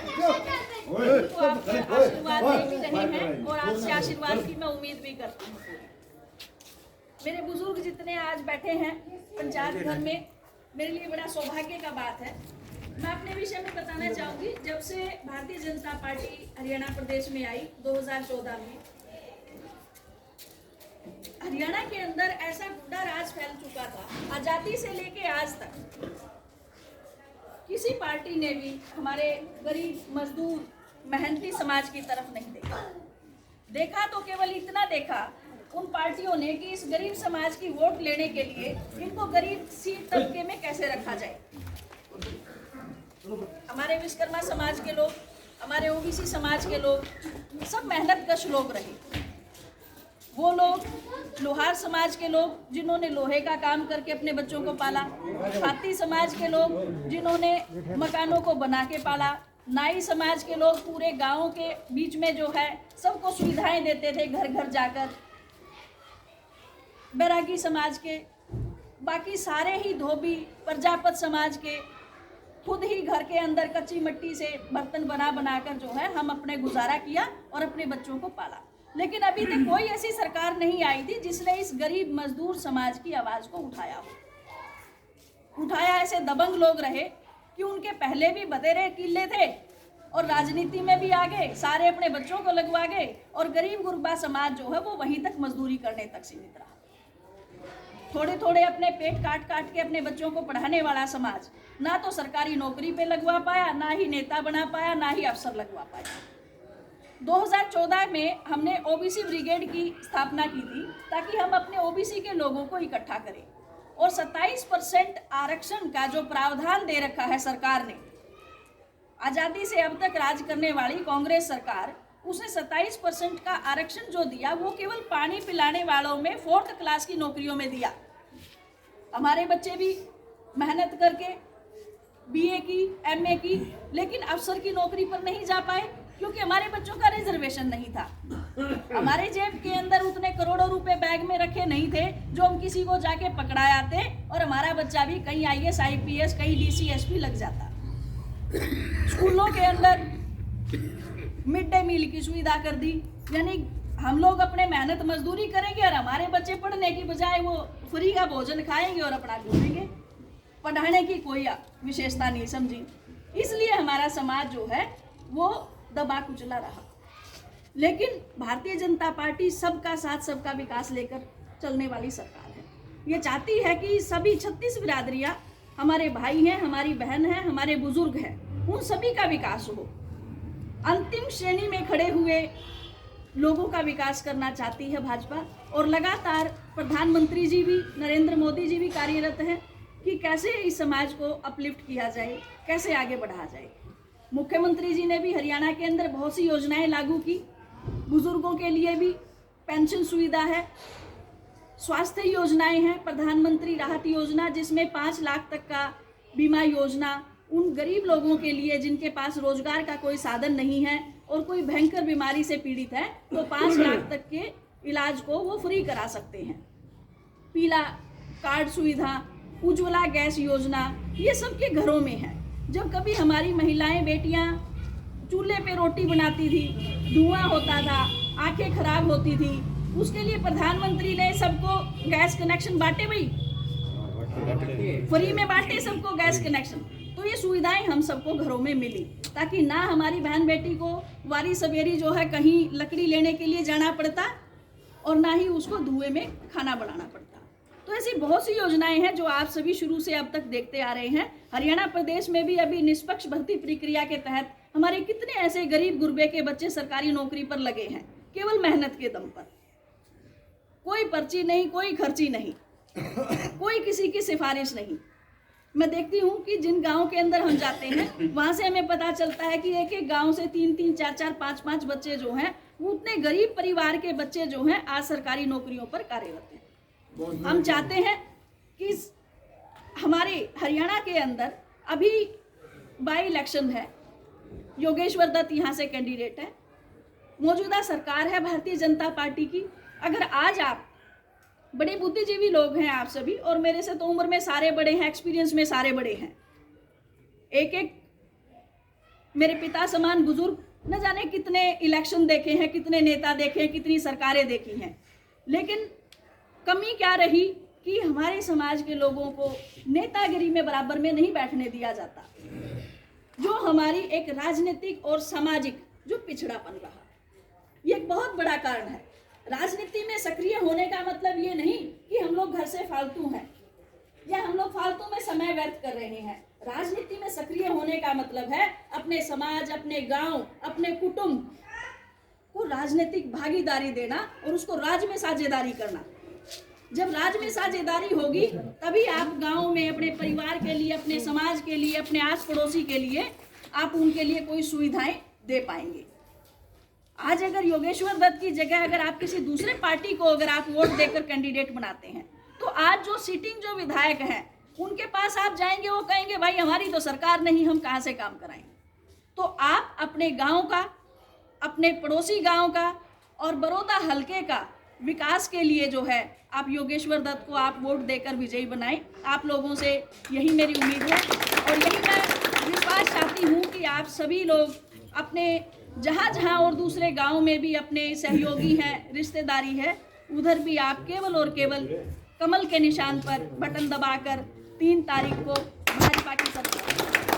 तो आप आशीर्वाद दे भी रहे हैं और आपसे आशीर्वाद की मैं उम्मीद भी करती हूँ। मेरे बुजुर्ग जितने आज बैठे हैं पंचायत घर में, मेरे लिए बड़ा सौभाग्य का बात है। मैं अपने विषय में बताना चाहूंगी। जब से भारतीय जनता पार्टी हरियाणा प्रदेश में आई 2014 में, हरियाणा के अंदर ऐसा गुंडा राज फैल चुका था। आजादी से लेके आज तक किसी पार्टी ने भी हमारे गरीब मजदूर मेहनती समाज की तरफ नहीं देखा। देखा तो केवल इतना देखा उन पार्टियों ने कि इस गरीब समाज की वोट लेने के लिए इनको गरीब सी तबके में कैसे रखा जाए। हमारे विश्वकर्मा समाज के लोग, हमारे ओबीसी समाज के लोग सब मेहनतकश लोग रहे। वो लोग लोहार समाज के लोग जिन्होंने लोहे का काम करके अपने बच्चों को पाला, खाती समाज के लोग जिन्होंने मकानों को बना के पाला, नाई समाज के लोग पूरे गांव के बीच में जो है सबको सुविधाएं देते थे घर घर जाकर, बैरागी समाज के, बाकी सारे ही धोबी प्रजापत समाज के, खुद ही घर के अंदर कच्ची मिट्टी से बर्तन बना बनाकर जो है हम अपने गुजारा किया और अपने बच्चों को पाला। लेकिन अभी तक कोई ऐसी सरकार नहीं आई थी जिसने इस गरीब मजदूर समाज की आवाज को उठाया हो। उठाया ऐसे दबंग लोग रहे कि उनके पहले भी बतेरे किले थे और राजनीति में भी आ गए, सारे अपने बच्चों को लगवा गए और गरीब गुरबा समाज जो है वो वहीं तक मजदूरी करने तक सीमित रहा। थोड़े थोड़े अपने पेट काट काट के अपने बच्चों को पढ़ाने वाला समाज ना तो सरकारी नौकरी पे लगवा पाया, ना ही नेता बना पाया, ना ही अफसर लगवा पाया। 2014 में हमने ओबीसी ब्रिगेड की स्थापना की थी ताकि हम अपने ओबीसी के लोगों को इकट्ठा करें और 27% आरक्षण का जो प्रावधान दे रखा है सरकार ने, आज़ादी से अब तक राज करने वाली कांग्रेस सरकार, उसने 27% का आरक्षण जो दिया वो केवल पानी पिलाने वालों में 4th क्लास की नौकरियों में दिया। हमारे बच्चे भी मेहनत करके बीए की, एमए की, लेकिन अफसर की नौकरी पर नहीं जा पाए क्योंकि हमारे बच्चों का रिजर्वेशन नहीं था। हमारे जेब के अंदर उतने करोड़ों रुपए बैग में रखे नहीं थे जो हम किसी को जाके पकड़ा आते और हमारा बच्चा भी कहीं आईएएस, आईपीएस, कहीं डीसी, एसपी लग जाता। स्कूलों के अंदर मिड डे मील की सुविधा कर दी, यानी हम लोग अपने मेहनत मजदूरी करेंगे और हमारे बच्चे पढ़ने की बजाय वो फ्री का भोजन खाएंगे और अपना घूमेंगे। पढ़ाने की कोई विशेषता नहीं समझी, इसलिए हमारा समाज जो है वो दबा कुचला रहा। लेकिन भारतीय जनता पार्टी सबका साथ सबका विकास लेकर चलने वाली सरकार है। ये चाहती है कि सभी 36 बिरादरियां, हमारे भाई हैं, हमारी बहन हैं, हमारे बुजुर्ग हैं, उन सभी का विकास हो। अंतिम श्रेणी में खड़े हुए लोगों का विकास करना चाहती है भाजपा और लगातार प्रधानमंत्री जी भी, नरेंद्र मोदी जी भी कार्यरत हैं कि कैसे इस समाज को अपलिफ्ट किया जाए, कैसे आगे बढ़ाया जाए। मुख्यमंत्री जी ने भी हरियाणा के अंदर बहुत सी योजनाएं लागू की। बुजुर्गों के लिए भी पेंशन सुविधा है, स्वास्थ्य योजनाएं हैं, प्रधानमंत्री राहत योजना जिसमें 5 लाख तक का बीमा योजना उन गरीब लोगों के लिए जिनके पास रोजगार का कोई साधन नहीं है और कोई भयंकर बीमारी से पीड़ित है तो 5 लाख तक के इलाज को वो फ्री करा सकते हैं। पीला कार्ड सुविधा, उज्ज्वला गैस योजना, ये सबके घरों में है। जब कभी हमारी महिलाएं, बेटियां चूल्हे पे रोटी बनाती थी, धुआं होता था, आंखें खराब होती थी, उसके लिए प्रधानमंत्री ने सबको गैस कनेक्शन बांटे, भाई फ्री में बांटे सबको गैस कनेक्शन। तो ये सुविधाएं हम सबको घरों में मिली ताकि ना हमारी बहन बेटी को वारी सवेरी जो है कहीं लकड़ी लेने के लिए जाना पड़ता और ना ही उसको धुएं में खाना बनाना पड़ता। तो ऐसी बहुत सी योजनाएं हैं जो आप सभी शुरू से अब तक देखते आ रहे हैं। हरियाणा प्रदेश में भी अभी निष्पक्ष भर्ती प्रक्रिया के तहत हमारे कितने ऐसे गरीब गुरबे के बच्चे सरकारी नौकरी पर लगे हैं केवल मेहनत के दम पर। कोई पर्ची नहीं, कोई खर्ची नहीं, कोई किसी की सिफारिश नहीं। मैं देखती हूँ कि जिन गांव के अंदर हम जाते हैं वहां से हमें पता चलता है कि एक एक गांव से 3-3, 4-4, 5-5 बच्चे जो हैं वो उतने गरीब परिवार के बच्चे जो हैं आज सरकारी नौकरियों पर कार्यरत हैं। हम चाहते हैं कि हमारे हरियाणा के अंदर अभी बाई इलेक्शन है, योगेश्वर दत्त यहाँ से कैंडिडेट है, मौजूदा सरकार है भारतीय जनता पार्टी की। अगर आज आप बड़े बुद्धिजीवी लोग हैं आप सभी और मेरे से तो उम्र में सारे बड़े हैं, एक्सपीरियंस में सारे बड़े हैं, एक एक मेरे पिता समान बुजुर्ग न जाने कितने इलेक्शन देखे हैं, कितने नेता देखे हैं, कितनी सरकारें देखी हैं, लेकिन कमी क्या रही कि हमारे समाज के लोगों को नेतागिरी में बराबर में नहीं बैठने दिया जाता, जो हमारी एक राजनीतिक और सामाजिक जो पिछड़ापन रहा, ये एक बहुत बड़ा कारण है। राजनीति में सक्रिय होने का मतलब ये नहीं कि हम लोग घर से फालतू हैं या हम लोग फालतू में समय व्यर्थ कर रहे हैं। राजनीति में सक्रिय होने का मतलब है अपने समाज, अपने गांव, अपने कुटुंब को राजनीतिक भागीदारी देना और उसको राज्य में साझेदारी करना। जब राज्य में साझेदारी होगी तभी आप गांव में अपने परिवार के लिए, अपने समाज के लिए, अपने आस पड़ोसी के लिए आप उनके लिए कोई सुविधाएं दे पाएंगे। आज अगर योगेश्वर दत्त की जगह अगर आप किसी दूसरे पार्टी को अगर आप वोट देकर कैंडिडेट बनाते हैं, तो आज जो सिटिंग जो विधायक हैं उनके पास आप जाएंगे, वो कहेंगे भाई हमारी तो सरकार नहीं, हम कहाँ से काम कराएंगे। तो आप अपने गांव का, अपने पड़ोसी गांव का और बड़ौदा हलके का विकास के लिए जो है आप योगेश्वर दत्त को आप वोट देकर विजयी बनाएं। आप लोगों से यही मेरी उम्मीद है और यही मैं विश्वास चाहती हूँ कि आप सभी लोग अपने जहाँ जहाँ और दूसरे गांव में भी अपने सहयोगी हैं, रिश्तेदारी है, उधर भी आप केवल और केवल कमल के निशान पर बटन दबाकर 3 तारीख को भाजपा की सरकार